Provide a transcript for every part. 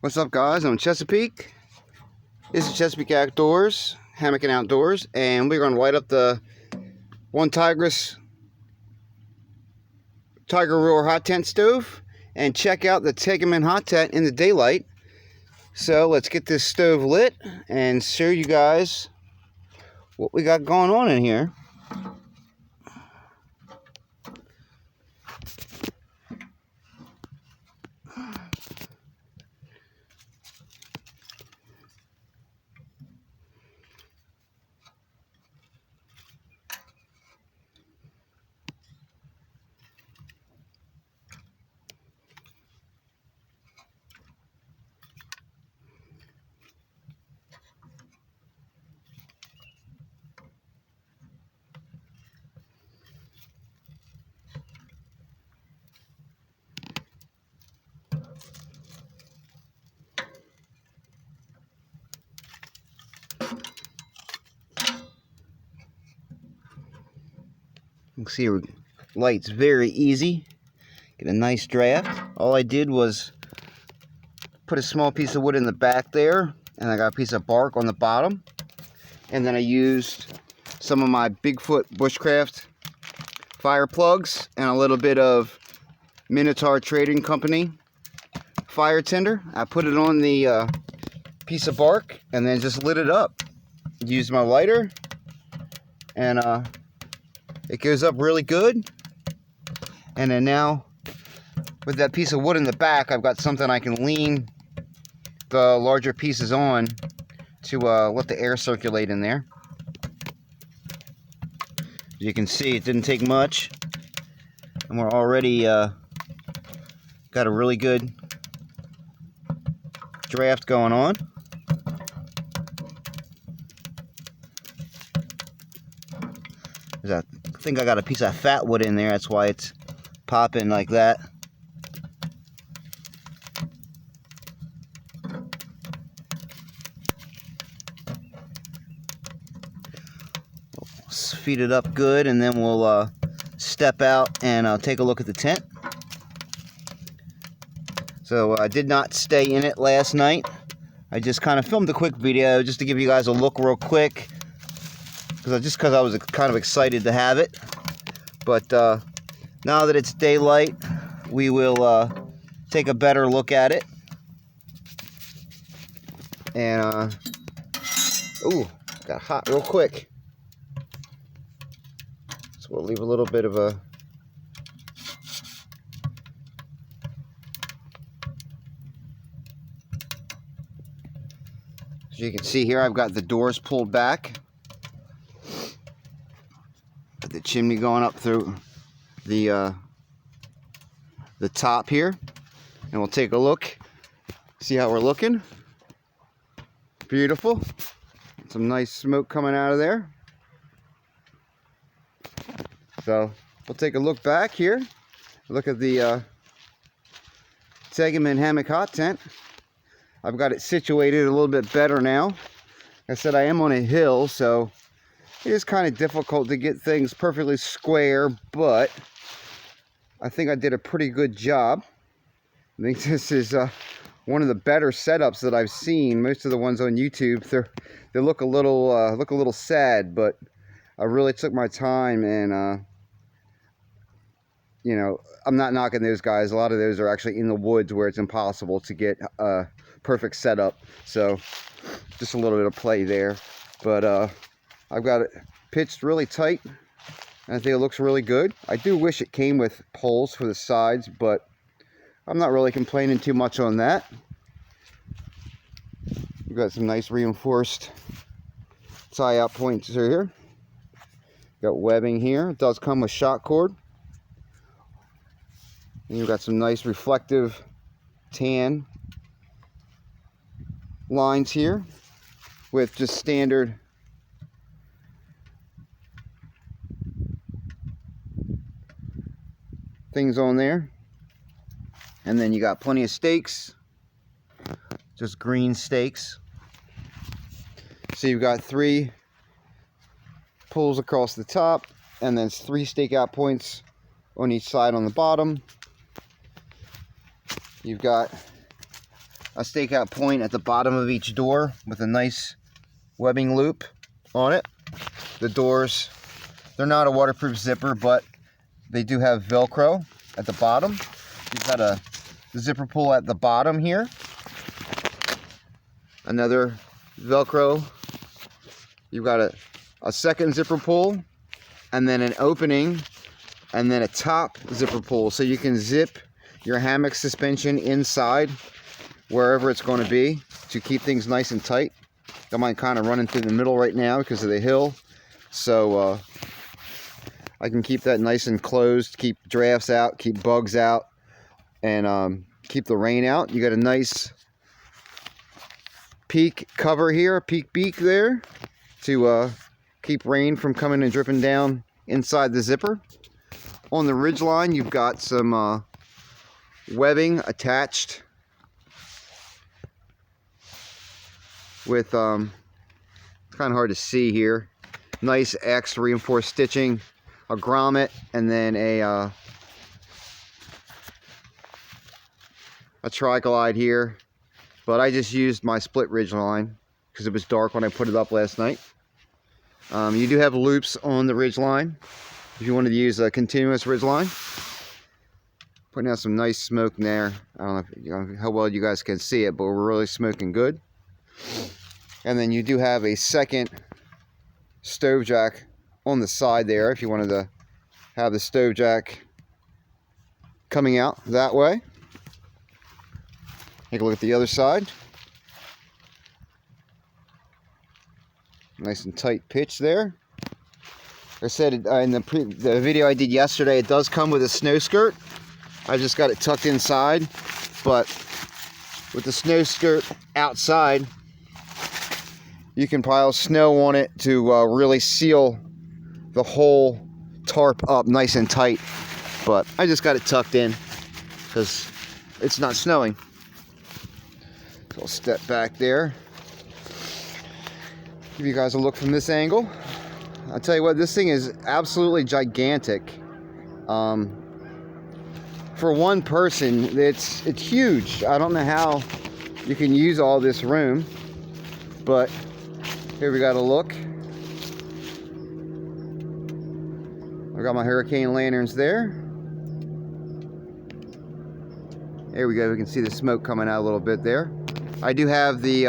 What's up, guys? I'm Chesapeake. This is Chesapeake Outdoors, Hammock and Outdoors, and we're going to light up the ONETIGRIS Tiger Roar hot tent stove and check out the Tegimen hot tent in the daylight. So let's get this stove lit and show you guys what we got going on in here. You can see it lights very easy. Get a nice draft. All I did was put a small piece of wood in the back there, and I got a piece of bark on the bottom. And then I used some of my Bigfoot Bushcraft fire plugs and a little bit of Minotaur Trading Company fire tinder. I put it on the piece of bark and then just lit it up. Used my lighter, and it goes up really good. And then now, with that piece of wood in the back, I've got something I can lean the larger pieces on to let the air circulate in there. As you can see, it didn't take much, and we're already got a really good draft going on. I think I got a piece of fat wood in there, that's why it's popping like that. Let's feed it up good, and then we'll step out and take a look at the tent. So I did not stay in it last night. I just kind of filmed a quick video just to give you guys a look real quick, because I was kind of excited to have it. But now that it's daylight, we will take a better look at it. And ooh, got hot real quick. So we'll leave a little bit of a as you can see here, I've got the doors pulled back. The chimney going up through the top here, and we'll take a look, see how we're looking. Beautiful. Some nice smoke coming out of there. So we'll take a look back here, look at the Tegimen hammock hot tent. I've got it situated a little bit better now. Like I said, I am on a hill, so it is kind of difficult to get things perfectly square, but I think I did a pretty good job. I think this is one of the better setups that I've seen. Most of the ones on YouTube, they look a little sad, but I really took my time, and you know, I'm not knocking those guys. A lot of those are actually in the woods where it's impossible to get a perfect setup. So just a little bit of play there, but I've got it pitched really tight, and I think it looks really good. I do wish it came with poles for the sides, but I'm not really complaining too much on that. We've got some nice reinforced tie-out points here. Got webbing here. It does come with shock cord. And you've got some nice reflective tan lines here with just standard things on there. And then you got plenty of stakes, just green stakes. So you've got 3 pulls across the top, and then 3 stakeout points on each side on the bottom. You've got a stakeout point at the bottom of each door with a nice webbing loop on it. The doors, they're not a waterproof zipper, but they do have Velcro at the bottom. You've got a zipper pull at the bottom here. Another Velcro. You've got a second zipper pull, and then an opening, and then a top zipper pull. So you can zip your hammock suspension inside wherever it's going to be to keep things nice and tight. Got mine kind of running through the middle right now because of the hill. So I can keep that nice and closed, keep drafts out, keep bugs out, and keep the rain out. You got a nice peak cover here, peak beak there to keep rain from coming and dripping down inside the zipper. On the ridge line, you've got some webbing attached with, it's kind of hard to see here, nice X reinforced stitching, a grommet, and then a tri-glide here. But I just used my split ridge line because it was dark when I put it up last night. You do have loops on the ridge line if you wanted to use a continuous ridge line. Putting out some nice smoke there. I don't know how well you guys can see it, but we're really smoking good. And then you do have a second stove jack on the side there if you wanted to have the stove jack coming out that way. Take a look at the other side. Nice and tight pitch there. Like I said in the video I did yesterday, it does come with a snow skirt. I just got it tucked inside, but with the snow skirt outside, you can pile snow on it to really seal the whole tarp up nice and tight. But I just got it tucked in because it's not snowing. So I'll step back there. Give you guys a look from this angle. I'll tell you what, this thing is absolutely gigantic. For one person, it's huge. I don't know how you can use all this room, but here we got a look. I got my hurricane lanterns there. There we go. We can see the smoke coming out a little bit there. I do have the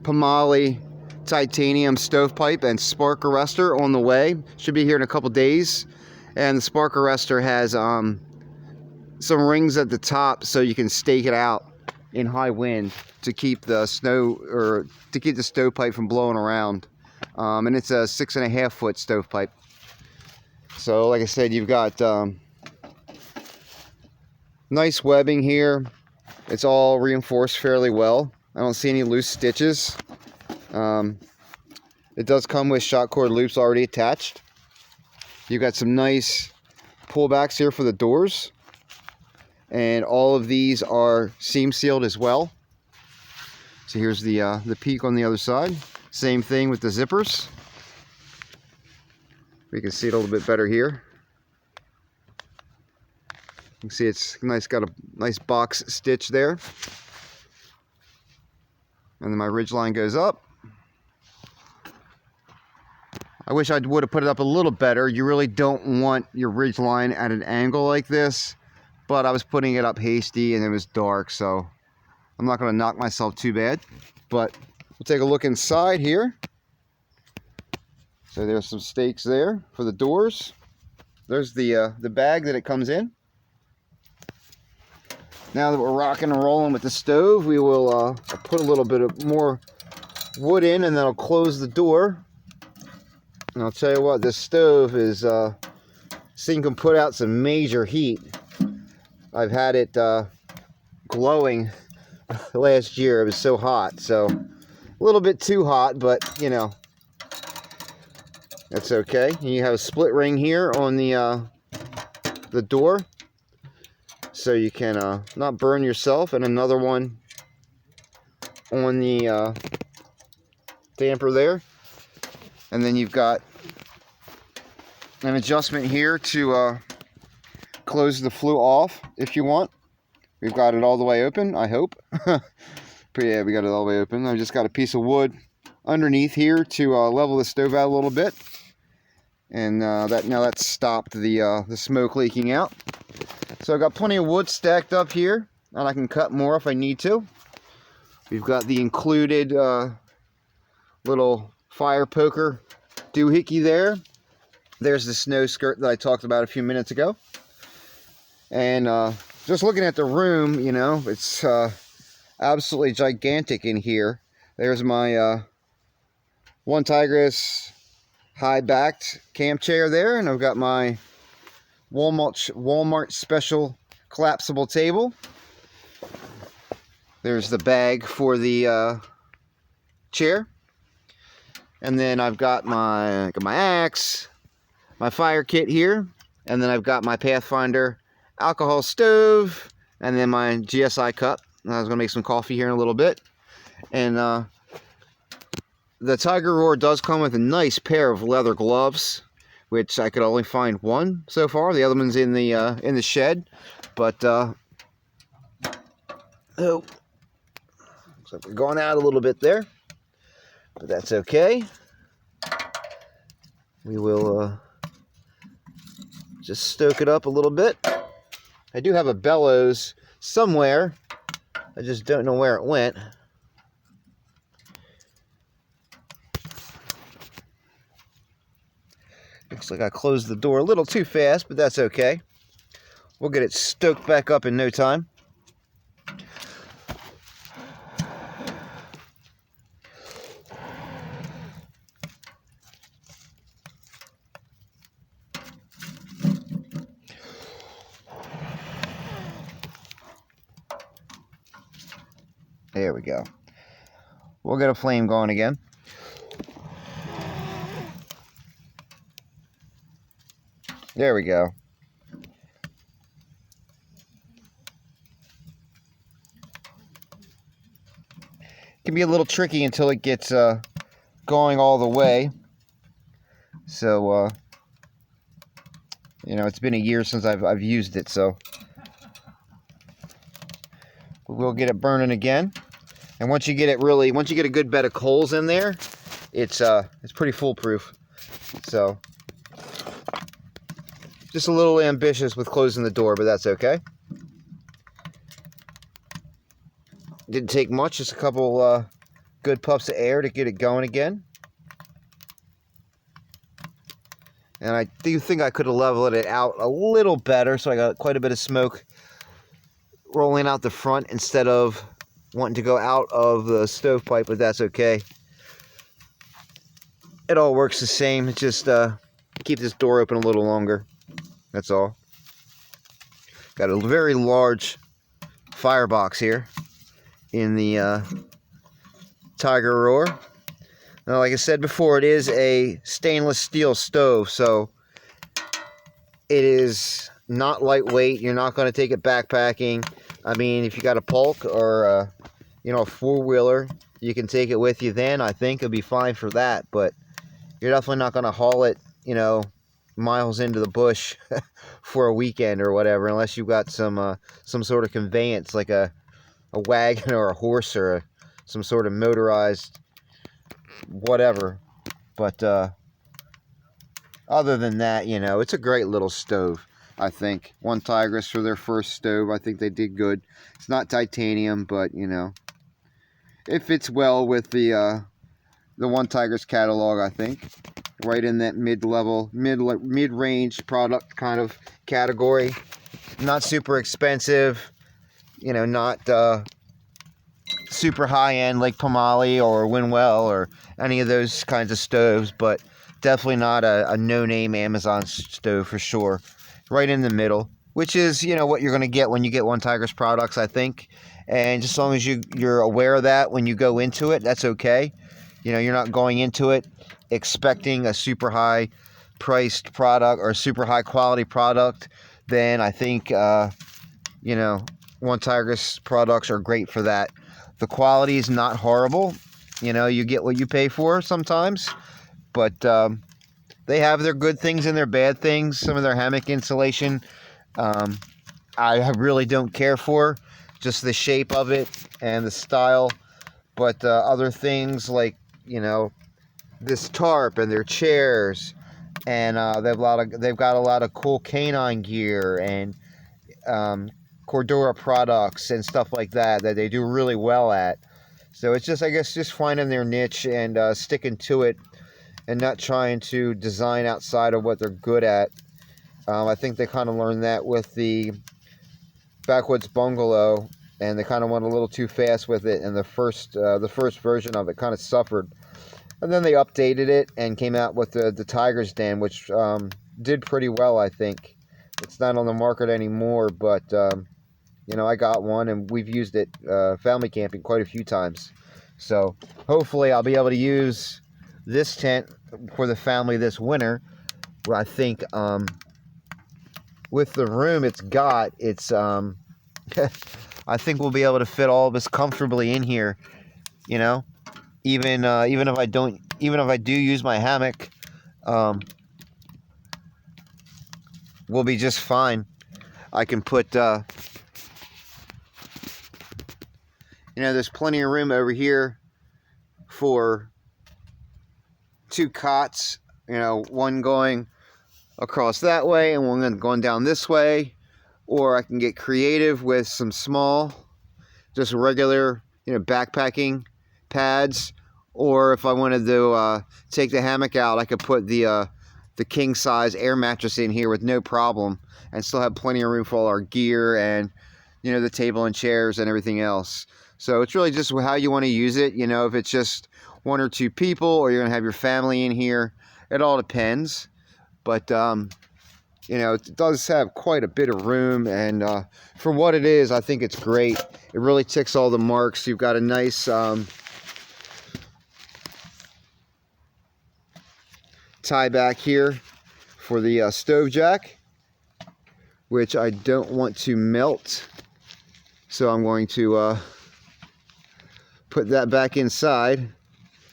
Pomali titanium stovepipe and spark arrestor on the way. Should be here in a couple days. And the spark arrestor has some rings at the top so you can stake it out in high wind to keep the snow, or to keep the stovepipe from blowing around. And it's a 6.5 foot stovepipe. So like I said, you've got nice webbing here. It's all reinforced fairly well. I don't see any loose stitches. It does come with shot cord loops already attached. You've got some nice pullbacks here for the doors. And all of these are seam sealed as well. So here's the peak on the other side. Same thing with the zippers. We can see it a little bit better here. You can see it's nice, got a nice box stitch there. And then my ridge line goes up. I wish I would have put it up a little better. You really don't want your ridge line at an angle like this. But I was putting it up hasty and it was dark, so I'm not going to knock myself too bad. But we'll take a look inside here. So there's some stakes there for the doors. There's the bag that it comes in. Now that we're rocking and rolling with the stove, we will put a little bit of more wood in, and then I'll close the door. And I'll tell you what, this stove is, this thing can put out some major heat. I've had it glowing last year. It was so hot, so a little bit too hot, but you know, that's okay. And you have a split ring here on the door, so you can not burn yourself, and another one on the damper there. And then you've got an adjustment here to close the flue off if you want. We've got it all the way open, I hope. But yeah, we got it all the way open. I just got a piece of wood underneath here to level the stove out a little bit. And now that's stopped the smoke leaking out. So I've got plenty of wood stacked up here, and I can cut more if I need to. We've got the included little fire poker doohickey there. There's the snow skirt that I talked about a few minutes ago. And just looking at the room, you know, it's absolutely gigantic in here. There's my ONETIGRIS high-backed camp chair there, and I've got my Walmart special collapsible table. There's the bag for the chair, and then I've got my axe, my fire kit here, and then I've got my Pathfinder alcohol stove, and then my GSI cup. I was gonna make some coffee here in a little bit, and the Tiger Roar does come with a nice pair of leather gloves, which I could only find one so far. The other one's in the shed, but oh, looks like we're going out a little bit there, but that's okay. We will just stoke it up a little bit. I do have a bellows somewhere. I just don't know where it went. Looks like I closed the door a little too fast, but that's okay. We'll get it stoked back up in no time. There we go. We'll get a flame going again. There we go. It can be a little tricky until it gets going all the way. So, you know, it's been a year since I've used it, so we'll get it burning again. And once you get a good bed of coals in there, it's pretty foolproof. So, just a little ambitious with closing the door, but that's okay. Didn't take much, just a couple good puffs of air to get it going again. And I do think I could have leveled it out a little better, so I got quite a bit of smoke rolling out the front instead of wanting to go out of the stovepipe, but that's okay. It all works the same. It's just keep this door open a little longer. That's all. Got a very large firebox here in the Tiger Roar. Now, like I said before, it is a stainless steel stove, so it is not lightweight. You're not going to take it backpacking. I mean, if you got a Polk or you know, a four-wheeler, you can take it with you then. I think it'll be fine for that, but you're definitely not going to haul it, you know, miles into the bush for a weekend or whatever, unless you've got some sort of conveyance like a wagon or a horse or some sort of motorized whatever. But other than that, you know, it's a great little stove. I think ONETIGRIS for their first stove, I think they did good. It's not titanium, but you know, it fits well with the ONETIGRIS catalog. I think right in that mid-level, mid-range product kind of category. Not super expensive, you know, not super high-end like Pomali or Winwell or any of those kinds of stoves, but definitely not a no-name Amazon stove for sure. Right in the middle, which is, you know, what you're going to get when you get ONETIGRIS products, I think. And just as long as you're aware of that when you go into it, that's okay. You know, you're not going into it expecting a super high priced product or a super high quality product. Then I think, you know, ONETIGRIS products are great for that. The quality is not horrible. You know, you get what you pay for sometimes. But they have their good things and their bad things. Some of their hammock insulation I really don't care for. just the shape of it and the style. But other things like, you know, this tarp and their chairs, and they've got a lot of cool canine gear and Cordura products and stuff like that they do really well at. So it's just, I guess, just finding their niche and sticking to it and not trying to design outside of what they're good at. I think they kind of learned that with the Backwoods Bungalow, and they kind of went a little too fast with it, and the first version of it kind of suffered. And then they updated it and came out with the Tiger's Den, which did pretty well, I think. It's not on the market anymore, but you know, I got one and we've used it family camping quite a few times. So hopefully I'll be able to use this tent for the family this winter. Where I think with the room it's got, it's I think we'll be able to fit all of us comfortably in here. You know, even if I do use my hammock, we'll be just fine. I can put you know, there's plenty of room over here for 2 cots, you know, one going across that way and one going down this way. Or I can get creative with some small, just regular, you know, backpacking pads. Or if I wanted to take the hammock out, I could put the king size air mattress in here with no problem and still have plenty of room for all our gear and, you know, the table and chairs and everything else. So it's really just how you want to use it. You know, if it's just 1 or 2 people, or you're going to have your family in here, it all depends. But, you know, it does have quite a bit of room, and for what it is, I think it's great. It really ticks all the marks. You've got a nice tie back here for the stove jack, which I don't want to melt. So I'm going to put that back inside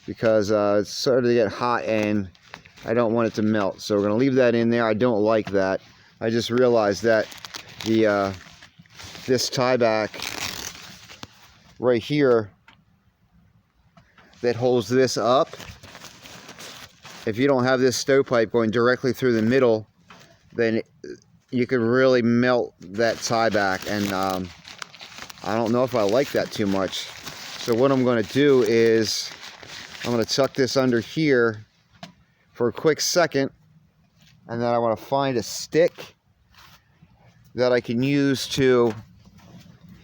because it's starting to get hot and I don't want it to melt. So we're going to leave that in there. I don't like that. I just realized that the this tie back right here that holds this up, if you don't have this stovepipe going directly through the middle, then you could really melt that tie back, and I don't know if I like that too much. So what I'm going to do is I'm going to tuck this under here for a quick second, and then I want to find a stick that I can use to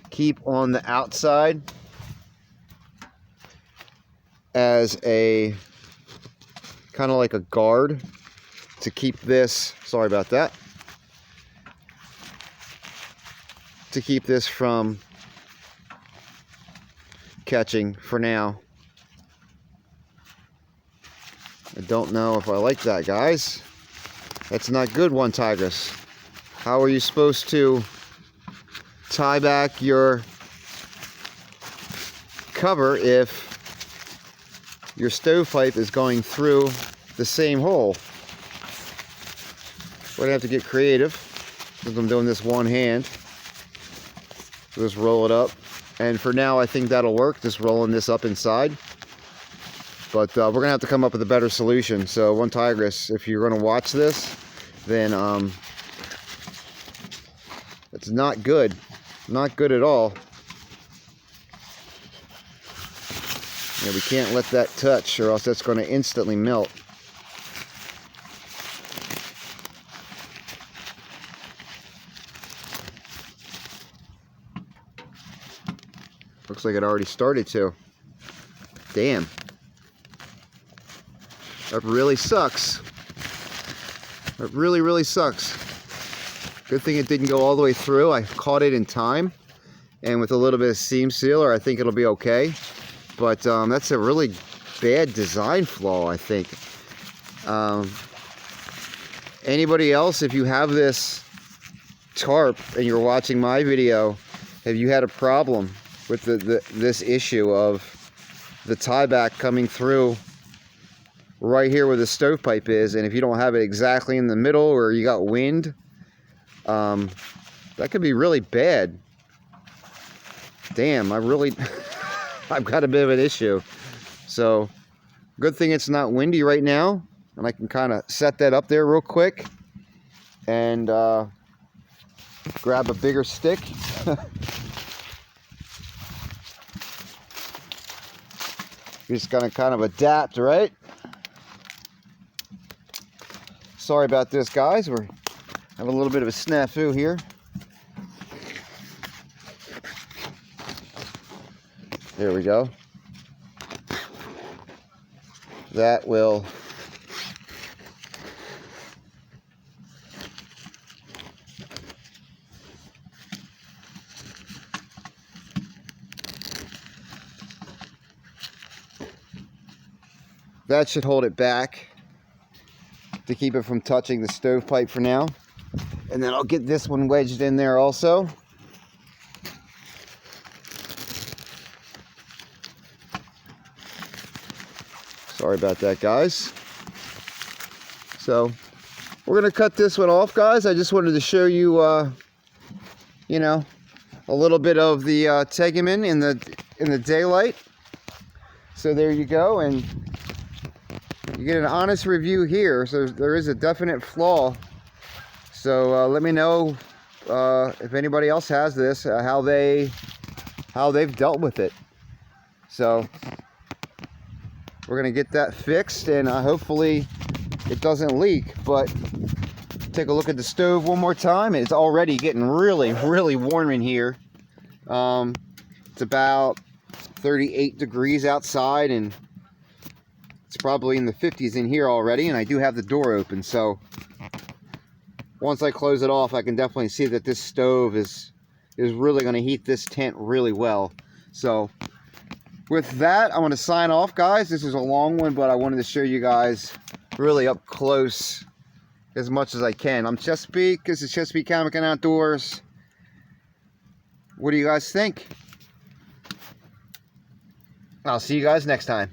keep on the outside as a kind of like a guard to keep this, sorry about that, to keep this from catching for now. I don't know if I like that, guys. That's not good, ONETIGRIS. How are you supposed to tie back your cover if your stovepipe is going through the same hole? We're gonna have to get creative since I'm doing this one hand. So just roll it up. And for now, I think that'll work, just rolling this up inside. But we're going to have to come up with a better solution. So, ONETIGRIS, if you're going to watch this, then it's not good. Not good at all. Yeah, we can't let that touch, or else that's going to instantly melt. Looks like it already started to. Damn. That really sucks. That really, really sucks. Good thing it didn't go all the way through. I caught it in time. And with a little bit of seam sealer, I think it'll be okay. But that's a really bad design flaw, I think. Anybody else, if you have this tarp and you're watching my video, have you had a problem with this issue of the tie back coming through right here where the stovepipe is, and if you don't have it exactly in the middle or you got wind, that could be really bad. damn, I've got a bit of an issue. So good thing it's not windy right now, and I can kind of set that up there real quick and grab a bigger stick. You're just gonna kind of adapt, right? Sorry about this, guys. We're having a little bit of a snafu here. There we go. That will should hold it back to keep it from touching the stovepipe for now. And then I'll get this one wedged in there also. Sorry about that, guys. So we're gonna cut this one off, guys. I just wanted to show you, you know, a little bit of the tegimen in the daylight. So there you go, and you get an honest review here. So there is a definite flaw. So let me know if anybody else has this, how they've dealt with it. So we're gonna get that fixed, and hopefully it doesn't leak. But take a look at the stove one more time. It's already getting really, really warm in here. It's about 38 degrees outside, and it's probably in the 50s in here already, and I do have the door open. So once I close it off, I can definitely see that this stove is really going to heat this tent really well. So with that, I'm going to sign off, guys. This is a long one, but I wanted to show you guys really up close as much as I can. I'm Chesapeake. This is Chesapeake Hammock and Outdoors. What do you guys think? I'll see you guys next time.